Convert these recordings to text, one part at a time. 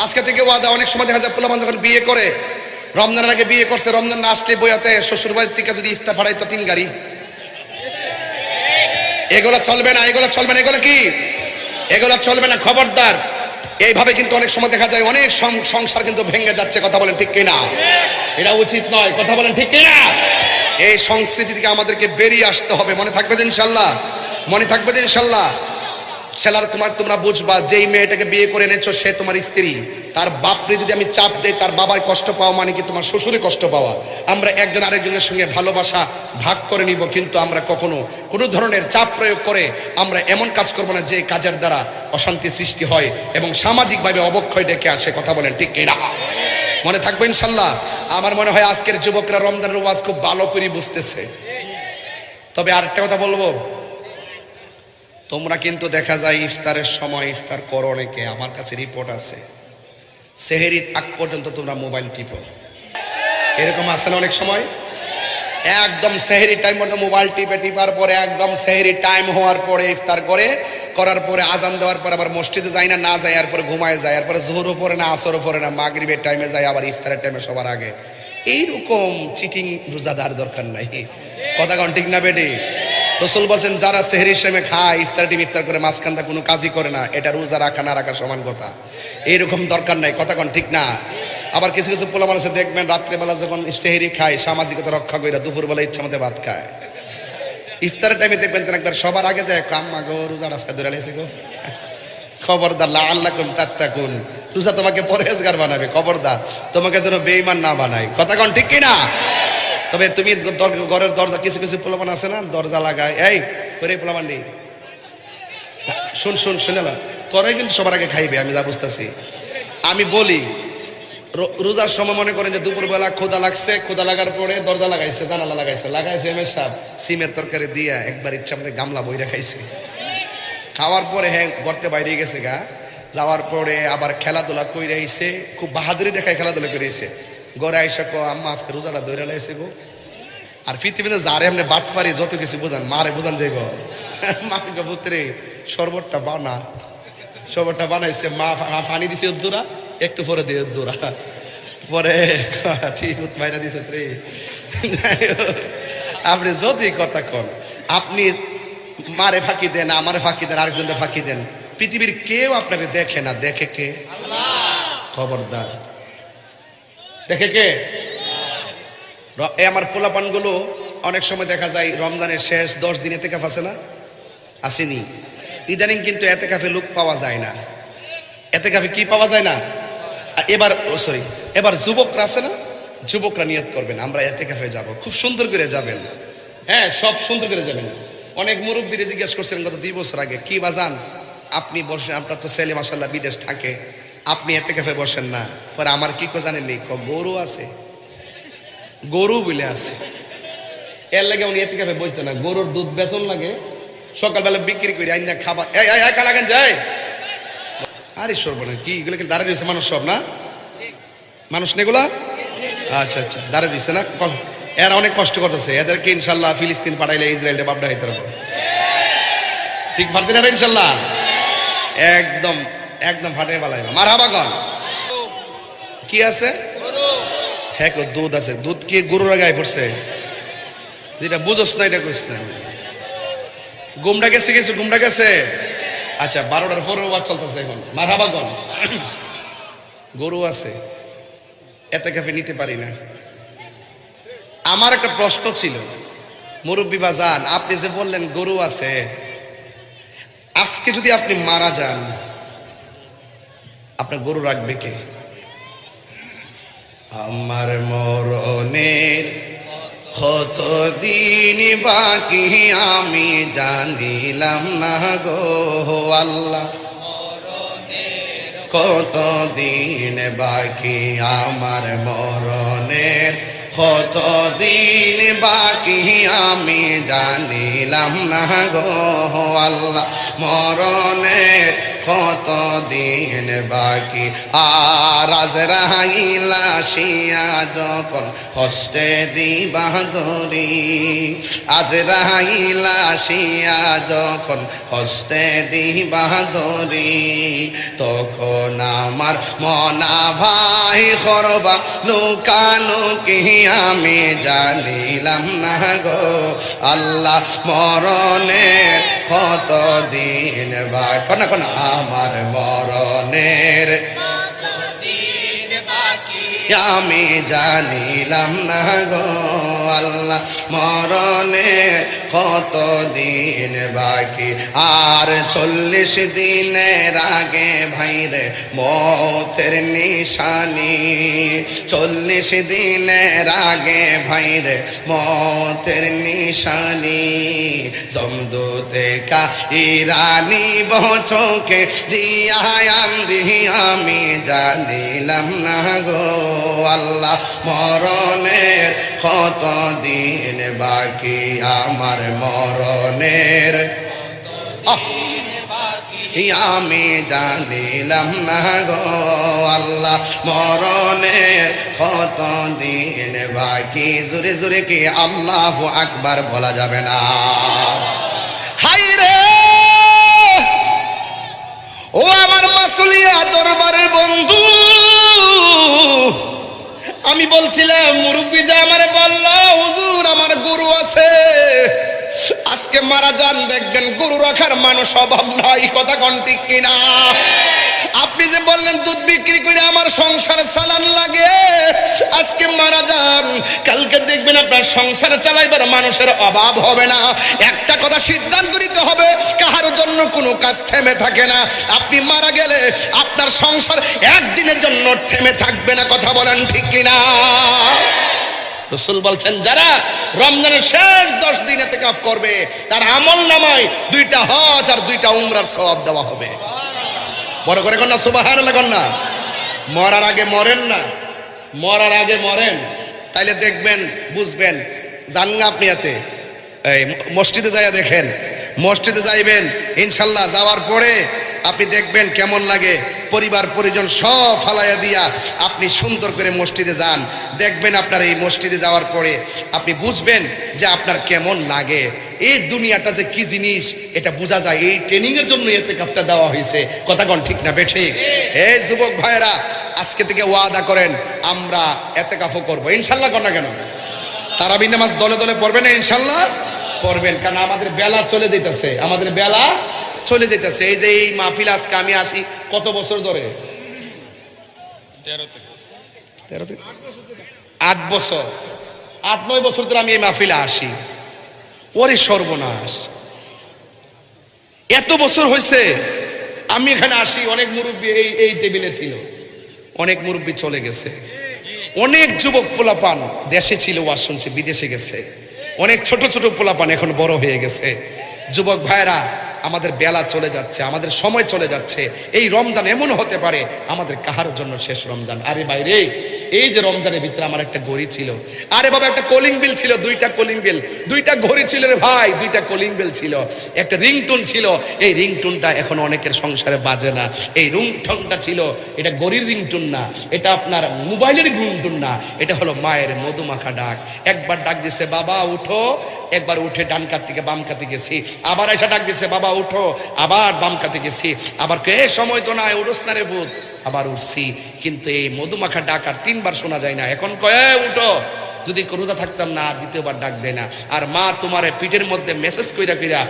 আজকে থেকে ওয়াদা। অনেক সময় দেখা যায় পোলাপান যখন বিয়ে করে, রমজানের আগে বিয়ে করছে, রমজান না আসলে বইয়াতে শ্বশুর বাড়ির থেকে যদি ইফতার ফাড়াইতো 3 গাড়ি। এগুলো চলবে না, এগুলো চলবে না। এগুলো কি? এগুলো চলবে না, খবরদার। এইভাবে কিন্তু অনেক সময় দেখা যায় অনেক সংসার কিন্তু ভেঙে যাচ্ছে। কথা বলেন ঠিক কিনা? এটা উচিত নয়। কথা বলেন ঠিক কিনা? এই সংস্কৃতি থেকে আমাদেরকে বেরিয়ে আসতে হবে। মনে থাকবে ইনশাল্লাহ? মনে থাকবে ইনশাল্লাহ? ছেলেরা তোমরা বুঝবা, যেই মেয়েটাকে বিয়ে করে এনেছো সে তোমার স্ত্রী। তার বাপরে যদি আমি চাপ দেই, তার বাবার কষ্ট পাওয়া মানে কি তোমার শ্বশুরে কষ্ট পাওয়া। আমরা একজন আরেকজনের সঙ্গে ভালোবাসা ভাগ করে নিব, কিন্তু আমরা কখনো কোনো ধরনের চাপ প্রয়োগ করে আমরা এমন কাজ করব না যে কাজের দ্বারা অশান্তি সৃষ্টি হয় এবং সামাজিকভাবে অবক্ষয় ডেকে আসে। কথা বলেন ঠিক কিনা? মনে থাকবে ইনশাল্লাহ? আমার মনে হয় আজকের যুবকরা রমজানের ওয়াজ খুব ভালো করে বুঝতেছে। তবে আরেকটা কথা বলবো, তোমরা কিন্তু দেখা যায় ইফতারের সময় ইফতার করো অনেকে। আমার কাছে রিপোর্ট আছে, সেহেরির আগ পর্যন্ত তোমরা মোবাইল টিপো। এরকম আছে না অনেক সময়? একদম সেহেরি টাইম পর্যন্ত মোবাইল টিপার পরে একদম সেহেরি টাইম হওয়ার পরে ইফতার করার পরে আজান দেওয়ার পর আবার মসজিদে যায় না যায়, এরপরে ঘুমায় যায়, এরপরে জোহরও পড়ে না, আসরও পড়ে না, মাগরিবের টাইমে যায়, আবার ইফতারের টাইমে সবার আগে। এইরকম চিটিং রোজাদার দরকার নাই। কথা কন ঠিক না বেটি? রাসূল বলছেন, যারা সেহরির সময় খায়, ইফতার করে মাঝখানটা কোনো কাজই করে না, এটা রোজা রাখা না রাখা সমান কথা। এইরকম দরকার নাই। কথা কন ঠিক না? আবার কিছু কিছু পোলা মানুষ দেখবেন রাত্রেবেলা যখন সেহরি খায়, সামাজিকতা রক্ষা করে দুপুরবেলা ইচ্ছা মতো ভাত খায়। ইফতারের টাইমে দেখবেন একবার সবার আগে যায়, কাম্মা গো রোজা রাস্তা ধরে লেগেছে গো, খবরদার, লাআল্লাকুম তাত্তাকুন, রোজা তোমাকে পরহেজগার বানাবে, খবরদার তোমাকে যেন বেঈমান না বানায়। কথা কন ঠিক কিনা? তবে তুমি ঘরের দরজা, কিছু কিছু পোলাপান আছে না দরজা লাগায়, এই করে পোলাপান্ডি শুনে না, তোরাই কিন্তু সবার আগে খাইবে, আমি যা বুঝতেছি। আমি বলি, রোজার সময় মনে করেন যে দুপুরবেলা ক্ষুধা লাগছে, ক্ষুধা লাগার পরে দরজা লাগাইছে, জানালা লাগাইছে এমএ সাহেব সিমের তরকারি দিয়া একবার ইচ্ছা মতো গামলা বইরা খাইছে। খাওয়ার পরে হ্যাঁ গর্তে বাইরে গেছে গা, যাওয়ার পরে আবার খেলাধুলা কইরা আইছে, খুব বাহাদুরি দেখায় খেলাধুলা করে আইছে। ঘরে আইসা কো, আম্মা আজকে রোজাটা দৌড়া লাইছে গো। আর পৃথিবীতে যারে এমনি বাটফারি যত কিছু বোঝান, মারে বোঝান যাইব, মা পুত্রে শরবতটা বানাইছে, মা পানি দিছে উদ্দুরা, একটু পরে দিয়ে উদ্দুরা, পরে ঠিক মাইরা দিছে রে। আপনি যদি কথা কন, আপনি মারে ফাঁকি দেন, আমারে ফাঁকি দেন, আরেকজনকে ফাঁকি দেন, পৃথিবীর কেউ আপনাকে দেখে না। দেখে কে? খবরদার, দেখে কে? আমার পোলাপানগুলো অনেক সময় দেখা যায় রমজানের শেষ 10 দিন এতেকাফ আছে না, আসেনি। ইদানিং কিন্তু এতেকাফে লোক পাওয়া যায় না। এতেকাফে কি পাওয়া যায় না? এবার যুবকরা আছে না, যুবকরা নিয়ত করবেন আমরা এতেকাফে যাব, খুব সুন্দর করে যাবেন। হ্যাঁ, সব সুন্দর করে যাবেন। অনেক মুরব্বীরে জিজ্ঞেস করছেন গত 2 বছর আগে, কি বাজান আপনি বসেন, আপনার তো ছেলে মাশাআল্লাহ বিদেশ থাকে, আপনি এতেকাফে বসেন না? পরে আমার কি কো জানেননি, গরু আছে, গরু বলে আছে, এর লাগে উনি এতেকাফে বসতে না। গরুর দুধ বেচন লাগে, সকালবেলা বিক্রি করে আইনা খাবার। একা লাগেন যায়, আরে সর্বনা কি এগুলো কি দাঁড়িয়ে রয়েছে মানুষ, সব না মানুষ নেগুলা। আচ্ছা দাঁড়িয়ে দিচ্ছে না, এরা অনেক কষ্ট করতেছে। এদেরকে ইনশাল্লাহ ফিলিস্তিন পাঠাইলে ইসরায়েলটা বাপডা হইতে পারবো, ঠিক পারতেন না ইনশাল্লাহ? একদম ফাটে পালাইবা। মারহাবা গন। কি আছে? হ্যাঁ দুধ আছে। দুধ কি গরুর গায়ে পড়ছে? যেটা বুঝোস না এটা কইস না। গুমরা গেছে। আচ্ছা 12টার পরে ওয়াজ চলতেছে এখন। মারহাবা গন। গরু আছে, এতেকাফে নিতে পারি না। আমার একটা প্রশ্ন ছিল, মুরব্বী বাজান, আপনি যে বললেন গরু আছে, আজকে যদি আপনি মারা যান, আপনার গরু রাখবে কে? আমার মরণের কতদিন বাকি আমি জানিলাম না গো আল্লাহ, কতদিন বাকি আমার মরণের, কতদিন বাকি আমি জানিলাম না গো আল্লাহ, মরণের কত দিন বাকি। আর আজরাইল আসিয়া যখন হস্তে দিবা ধরি, আজরাইল আসিয়া যখন হস্তে দিবা ধরি, তখন আমার মনা ভাই করবা লুকালুকি আমি জানিলাম না গো আল্লাহ মরণের কত দিন বাকি। কোন কোন আমার মরণের আমি জানিলাম না গো আল্লাহ মরণের কত দিন বাকি। আর 40 দিনের আগে ভাইরে মৌতের নিশানি, 40 দিনের আগে ভাইরে মৌতের নিশানি, জমদূতে কা ইরানি বচকে দিয়ায়ান দিহি আমি জানিলাম না গো আল্লাহ মরণের কত দিন বাকি। আমার মরণের আমি জানিলাম না গো আল্লাহ মরণের কত দিন বাকি। জোরে জোরে কি আল্লাহু আকবার বলা যাবে না? হাই রে ও আমার মাসুলিয়া দরবারের বন্ধু, আমি বলছিলাম মুরব্বি যা আমারে বলল হুজুর আমার গরু আছে, আজকে মারা যান দেখবেন গরু রাখার মানুষ অভাব নাই। কথা কোন ঠিক কিনা? আপনি যে বললেন দুধ বিক্রি করে আমার সংসার চালান লাগে, আজকে মারা যান কালকে দেখবেন আপনার সংসার চালাইবার মানুষের অভাব হবে না। একটা কথা সিদ্ধান্ত নিতে হবে, কাহার জন্য কোনো কাজ থেমে থাকে না। আপনি মারা গেলে আপনার সংসার একদিনের জন্য থেমে থাকবে না। কথা বলেন ঠিক কিনা? রাসূল বলছেন যারা রমজানের শেষ 10 দিন ইতিকাফ করবে তার আমল নামায় 2টা হজ আর 2টা উমরার সওয়াব দেওয়া হবে। বড় করে কন্যা সুবহানাল্লাহ কন্যা। মরার আগে মরেন না, মরার আগে মরেন, তাইলে দেখবেন বুঝবেন। জান না আপনি এতে এই মসজিদে যাইয়া দেখেন, মসজিদে যাইবেন ইনশাল্লাহ, যাওয়ার পরে আপনি দেখবেন কেমন লাগে। পরিবার পরিজন সব ফালাইয়া দিয়া আপনি সুন্দর করে মসজিদে যান, দেখবেন আপনার এই মসজিদে যাওয়ার পরে আপনি বুঝবেন যে আপনার কেমন লাগে। এই দুনিয়াটা যে কি জিনিস এটা বোঝা যায়। এই ট্রেনিং এর জন্য ইতিকাফটা দেওয়া হয়েছে। কথা কোন ঠিক না বেঠিক? এই যুবক ভাইরা আজকে থেকে ওয়াদা করেন আমরা ইতিকাফও করব ইনশাল্লাহ। কর না কেন? তারাবি নামাজ দলে দলে পড়বেন ইনশাল্লাহ? পড়বেন, কারণ আমাদের বেলা চলে যেতেছে, আমাদের বেলা চলে যেতেছে। এই যে এই মাহফিল আজকে আমি আসি কত বছর ধরে? 8 বছর, 8-9 বছর ধরে আমি এই মাহফিলে আসি। ওরে সর্বনাশ, এত বছর হয়েছে আমি এখানে আসি। অনেক মুরব্বী এই টেবিলে ছিল, অনেক মুরব্বী চলে গেছে, অনেক যুবক পোলাপান দেশে ছিল ওয়াজ শুনছে বিদেশে গেছে, অনেক ছোট ছোট পোলাপান এখন বড় হয়ে গেছে। যুবক ভাইরা আমাদের বেলা চলে যাচ্ছে, আমাদের সময় চলে যাচ্ছে। এই রমজান এমন হতে পারে আমাদের কাহার জন্য শেষ রমজান। আরে বাইরে এই যে রমজানের ভিতরে আমার একটা ঘড়ি ছিল, আরে বাবা একটা কলিং বেল ছিল, 2টা কলিং বেল, 2টা ঘড়ি ছিল রে ভাই, 2টা কলিং বেল ছিল, একটা রিংটোন ছিল। এই রিংটোনটা এখন অনেকের সংসারে বাজে না। এই রিংটোনটা ছিল, এটা ঘড়ির রিংটোন না, এটা আপনার মোবাইলের রিংটোন না, এটা হলো মায়ের মধুমাখা ডাক। একবার ডাক দিছে বাবা উঠো, একবার উঠে ডান কাত থেকে বাম কাতে গেছি, আবার এসে ডাক দিছে বাবা উঠো, আবার বাম কাতে গেছি, আবার কে সময় তো নাই উঠোস না রে ভূত, আবার উঠছি। কিন্তু এই মধুমাখা ডাক আর 3বার শোনা যায় না। এখন কয়ে উঠো, যদি রোজা থাকতাম না আর 2বার ডাক দেয় না। আর মা তোমার পিঠের মধ্যে মেসেজ কইরা কইরা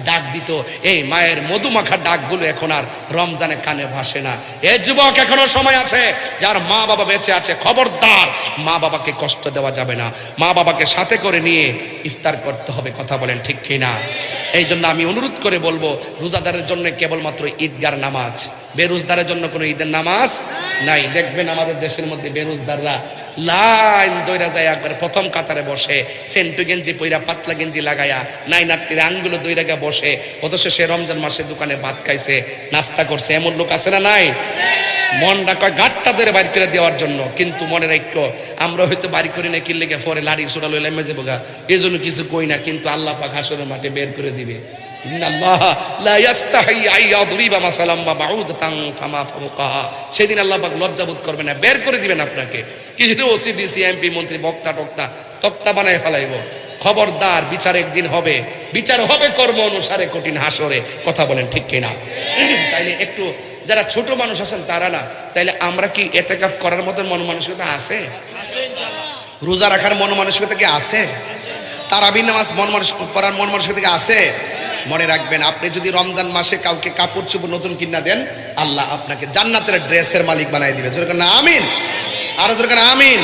ডাক দিত। এই মায়ের মধুমাখা ডাকগুলো এখন আর রমজানে কানে ভাসে না। এ যুবক এখনো সময় আছে, যার মা বাবা বেঁচে আছে খবরদার মা বাবাকে কষ্ট দেওয়া যাবে না, মা বাবাকে সাথে করে নিয়ে ইফতার করতে হবে। কথা বলেন ঠিক কিনা? এই জন্য আমি অনুরোধ করে বলবো, রোজাদারের জন্য কেবলমাত্র ঈদগার নামাজ, বেরোজদারের জন্য কোনো ঈদের নামাজ নাই। দেখবেন আমাদের দেশের মধ্যে বেরোজদাররা লাইন দইরা যায়, একবার প্রথম কাতারে বসে, সেন্টু গেঞ্জি পইরা পাতলা গেঞ্জি লাগায়া নাইনাত্তির আঙ্গুলো দইরা গা বসে, অথচ সে রমজান মাসে দোকানে ভাত খাইছে, নাস্তা করছে। এমন লোক আছে না নাই? মনটা কয় গাটটা ধরে বাইর করে দেওয়ার জন্য, কিন্তু মনের ঐক্য আমরা হয়তো বাড়ি করি না, কিনলে পরে লাড়ি ছোড়া লইলে মেজে বোগা, এই জন্য কিছু কই না, কিন্তু আল্লাহ পাক হাসরের মাঠে বের করে দিবে। ইন্নাল্লাহা লা ইয়াস্তাহি আইয়াদরিবা মাসালাম বা বাউদাতান ফামা ফাওকাহা। সেদিন আল্লাহ পাক লজ্জাবোধ করবে না, বের করে দিবেন আপনাকে। কিছু ওসিডিসি এমপি মন্ত্রী বক্তা টক্তা তক্তা বানায় ফেলাইব। খবরদার, বিচার একদিন হবে, বিচার হবে কর্ম অনুসারে কঠিন হাসরে। কথা বলেন ঠিক কিনা? তাইলে একটু যারা ছোট মানুষ আছেন তারা না, তাইলে আমরা কি এতেকাফ করার মতন মন মানসিকতা আছে? রোজা রাখার মন মানসিকতা কি আছে? তারাবি নামাজ পড়ার মন মানসিকতা কি আছে? মনে রাখবেন, আপনি যদি রমজান মাসে কাউকে কাপড় চোপড় নতুন কিনা দেন, আল্লাহ আপনাকে জান্নাতের ড্রেসের মালিক বানাই দিবে। জোরে না আমিন, আরো জোরে আমিন।